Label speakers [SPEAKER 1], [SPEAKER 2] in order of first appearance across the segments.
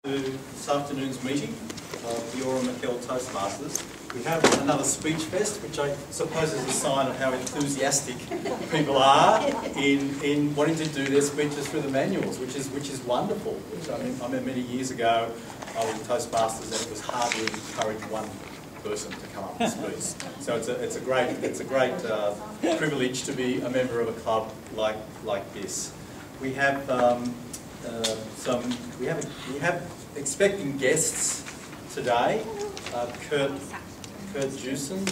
[SPEAKER 1] To this afternoon's meeting of the McKell Toastmasters. We have another speech fest, which I suppose is a sign of how enthusiastic people are in wanting to do their speeches through the manuals, which is wonderful. I mean, many years ago I was Toastmasters and it was hard to encourage one person to come up and speak. So it's a great privilege to be a member of a club like this. We have we have expecting guests today. Kurt Jewson.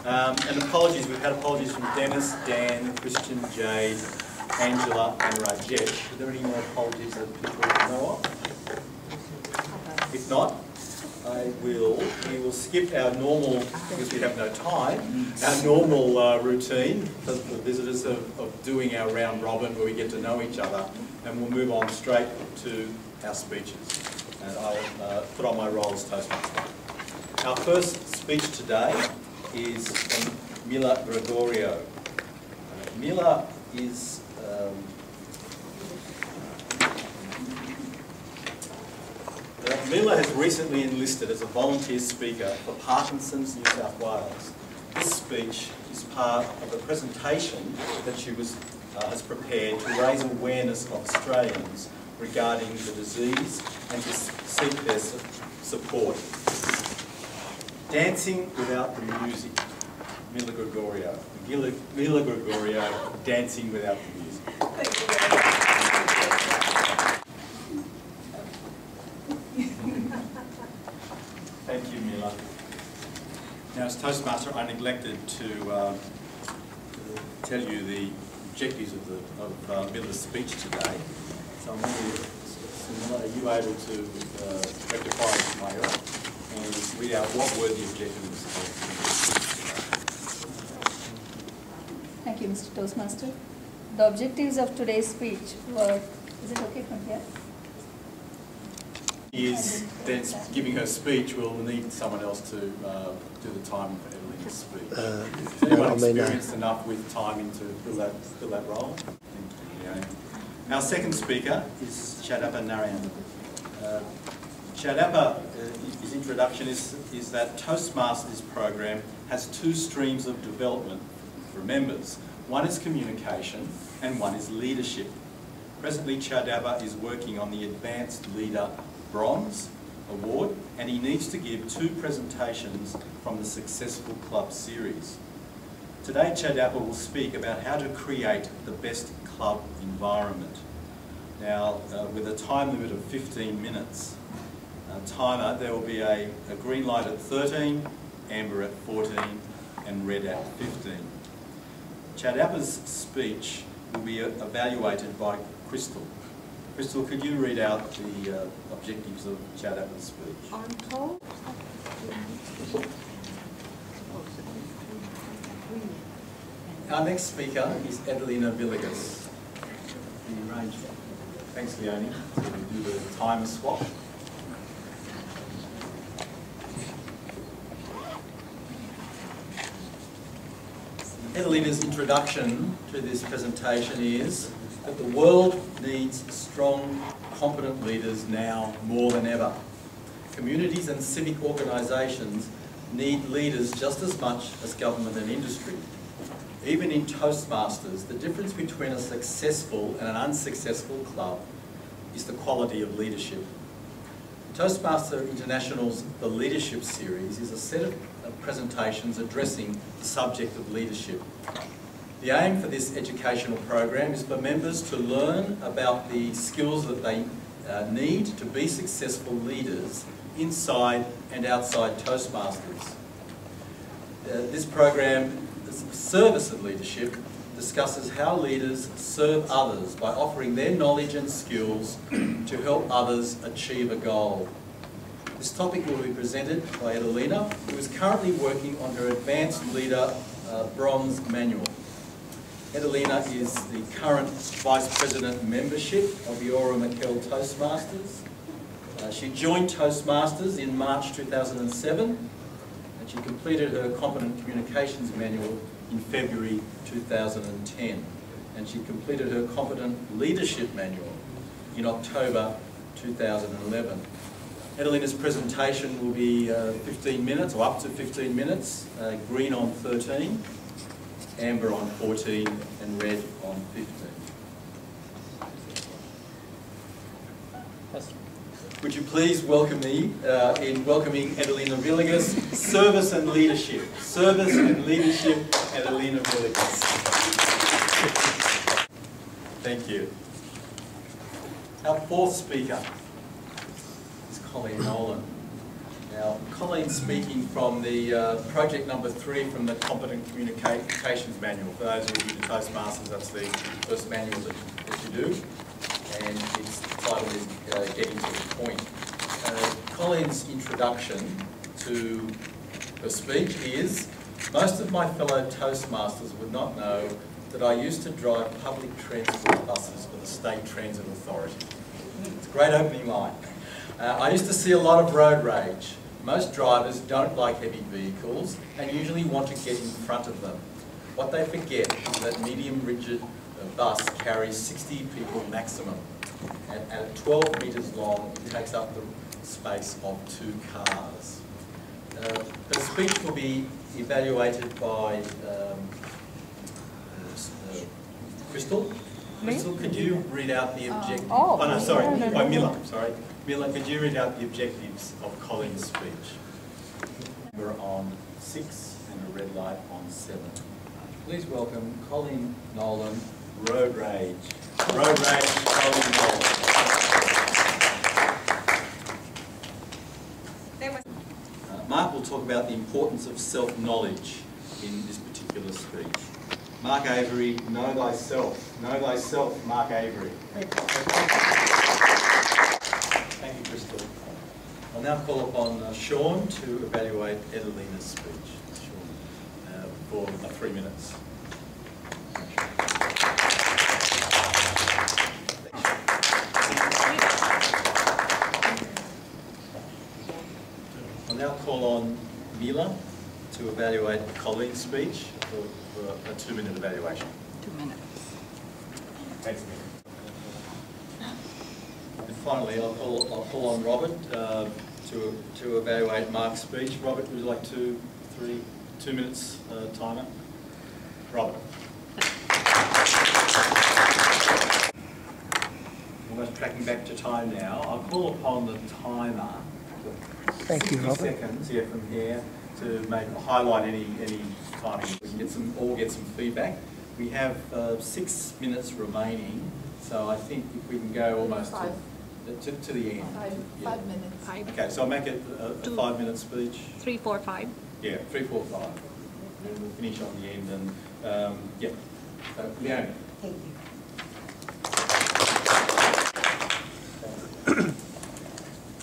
[SPEAKER 1] And apologies, we've had apologies from Dennis, Dan, Christian, Jade, Angela and Rajesh. Are there any more apologies that people know of? If not, we will skip our normal, because we have no time, our normal routine for the visitors of doing our round robin where we get to know each other, and we'll move on straight to our speeches. And I'll put on my role as Toastmaster. Our first speech today is from Mila Gregorio. Mila is Mila has recently enlisted as a volunteer speaker for Parkinson's New South Wales. This speech is part of a presentation that she has prepared to raise awareness of Australians regarding the disease and to seek their support. Dancing Without the Music. Mila Gregorio. Mila Gregorio, Dancing Without the Music. Thank you, Mila. Now, as Toastmaster, I neglected to tell you the objectives of Mila's speech today. So I'm wondering, Mila, are you able to rectify my error and read out what were the objectives?
[SPEAKER 2] Thank you, Mr. Toastmaster. The objectives of today's speech were, is it okay from here?
[SPEAKER 1] Is then giving her speech, we'll need someone else to do the timing for Evelyn's speech. Is anyone experienced enough with timing to fill that role? Our second speaker is Chadapa Narayan. His introduction is that Toastmasters program has two streams of development for members. One is communication and one is leadership. Presently, Chadapa is working on the Advanced Leader Bronze Award, and he needs to give two presentations from the Successful Club series. Today, Chadapa will speak about how to create the best club environment. Now, with a time limit of 15 minutes, timer, there will be a green light at 13, amber at 14, and red at 15. Chadapa's speech will be evaluated by Crystal. Crystal, could you read out the objectives of Chadapa's speech?
[SPEAKER 3] I'm told.
[SPEAKER 1] Our next speaker is Adelina Villegas, the arranger. Thanks, Leonie. So we'll do the timer swap. Adelina's introduction to this presentation is that the world needs strong, competent leaders now more than ever. Communities and civic organisations need leaders just as much as government and industry. Even in Toastmasters, the difference between a successful and an unsuccessful club is the quality of leadership. Toastmaster International's The Leadership Series is a set of presentations addressing the subject of leadership. The aim for this educational program is for members to learn about the skills that they need to be successful leaders inside and outside Toastmasters. This program, the Service of Leadership, discusses how leaders serve others by offering their knowledge and skills to help others achieve a goal. This topic will be presented by Adelina, who is currently working on her Advanced Leader Bronze Manual. Adelina is the current Vice President Membership of the McKell Toastmasters. She joined Toastmasters in March 2007, and she completed her Competent Communications Manual in February 2010. And she completed her Competent Leadership Manual in October 2011. Edelina's presentation will be 15 minutes, or up to 15 minutes, green on 13, amber on 14, and red on 15. Would you please welcome me in welcoming Edelina Villegas, Service and Leadership. Service and Leadership, Edelina Villegas. Thank you. Our fourth speaker is Colleen Nolan. Now, Colleen's speaking from the project number 3 from the Competent Communications Manual. For those of you who do Toastmasters, that's the first manual that you do. And its title is Getting to the Point. Colleen's introduction to her speech is, most of my fellow Toastmasters would not know that I used to drive public transport buses for the State Transit Authority. It's a great opening line. I used to see a lot of road rage. Most drivers don't like heavy vehicles and usually want to get in front of them. What they forget is that medium rigid bus carries 60 people maximum. At 12 metres long, it takes up the space of 2 cars. The speech will be evaluated by Crystal. Crystal, could you read out the objectives? By Miller. Sorry, Miller, could you read out the objectives of Colleen's speech? We're on 6 and a red light on 7. Please welcome Colleen Nolan, Road Rage. Road Rage, Colleen Nolan. Mark will talk about the importance of self-knowledge in this particular speech. Mark Avery, know thyself. Know thyself, Mark Avery. Thank you, Crystal. I'll now call upon Sean to evaluate Edelina's speech. Sean, for 3 minutes. I'll now call on Mila to evaluate Colleen's speech for a 2-minute evaluation.
[SPEAKER 3] 2 minutes.
[SPEAKER 1] Thanks, Mila. And finally, I'll call on Robert to evaluate Mark's speech. Robert, would you like 2 minutes timer? Robert. Almost tracking back to time now. I'll call upon the timer.
[SPEAKER 4] Thank you, Robert.
[SPEAKER 1] 60 seconds here from here to highlight any timing. We can all get some feedback. We have 6 minutes remaining, so I think if we can go almost to the end.
[SPEAKER 3] 5 minutes.
[SPEAKER 1] Okay, so I'll make it a 5-minute speech.
[SPEAKER 3] 3, 4, 5.
[SPEAKER 1] Yeah, 3, 4, 5. And we'll finish on the end. And yeah, so Leonie.
[SPEAKER 3] Thank you.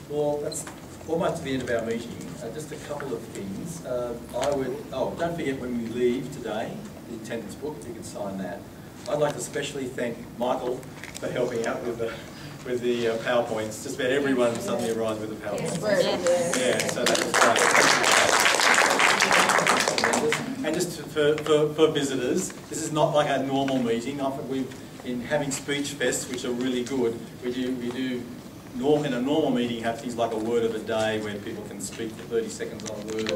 [SPEAKER 1] Well, that's almost to the end of our meeting. Just a couple of things. Don't forget when we leave today, the attendance book, if you can sign that. I'd like to especially thank Michael for helping out with the PowerPoints. Just about everyone suddenly arrived with a PowerPoint. Yeah, so that was great. And just for visitors, this is not like a normal meeting. Often in having speech fests, which are really good, we do in a normal meeting have things like a word of a day where people can speak for 30 seconds on a word,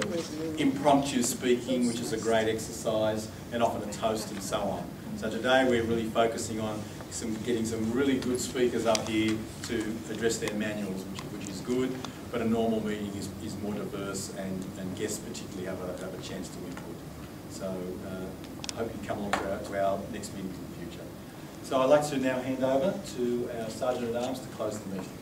[SPEAKER 1] impromptu speaking, which is a great exercise, and often a toast and so on. So today we're really focusing on getting some really good speakers up here to address their manuals, which is good, but a normal meeting is more diverse and guests particularly have a chance to input. So I hope you come along to our next meeting in the future. So I'd like to now hand over to our Sergeant-at-Arms to close the meeting.